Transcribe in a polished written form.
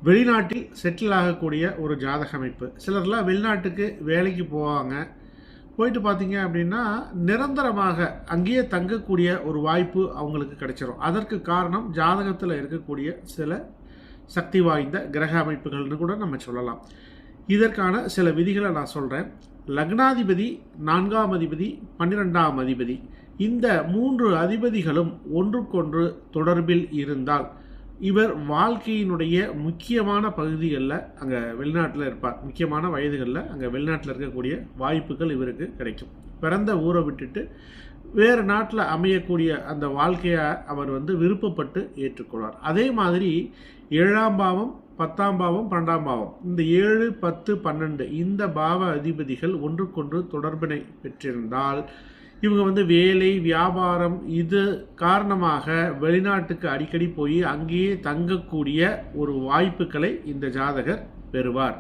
வெளிநாட்டில் செட்டில் ஆகக்கூடிய ஒரு ஜாதக அமைப்பு. சிலர்லாம் வெளிநாட்டுக்கு வேலைக்கு போவாங்க. போயிட்டு பார்த்தீங்க அப்படின்னா நிரந்தரமாக அங்கேயே தங்கக்கூடிய ஒரு வாய்ப்பு அவங்களுக்கு கிடைச்சிரும். அதற்கு காரணம் ஜாதகத்தில் இருக்கக்கூடிய சில சக்தி வாய்ந்த கிரக அமைப்புகள்னு கூட நம்ம சொல்லலாம். இதற்கான சில விதிகளை நான் சொல்கிறேன். லக்னாதிபதி, 4ஆம் அதிபதி, 12ஆம் அதிபதி, இந்த 3 அதிபதிகளும் ஒன்றுக்கொன்று தொடர்பில் இருந்தால் இவர் வாழ்க்கையினுடைய முக்கியமான பகுதிகளில் அங்கே வெளிநாட்டில் இருப்பார். முக்கியமான வயதுகளில் அங்கே வெளிநாட்டில் இருக்கக்கூடிய வாய்ப்புகள் இவருக்கு கிடைக்கும். பிறந்த ஊரை விட்டுட்டு வேறு நாட்டில் அமையக்கூடிய அந்த வாழ்க்கையை அவர் விருப்பப்பட்டு ஏற்றுக்கொள்வார். அதே மாதிரி 7ஆம் பாவம், 10ஆம் பாவம், 12ஆம் பாவம், இந்த 7, 10, 12 இந்த பாவ அதிபதிகள் ஒன்றுக்கொன்று தொடர்பினை பெற்றிருந்தால் இவங்க வேலை, வியாபாரம் இது காரணமாக வெளிநாட்டுக்கு அடிக்கடி போய் அங்கேயே தங்கக்கூடிய ஒரு வாய்ப்புகளை இந்த ஜாதகர் பெறுவார்.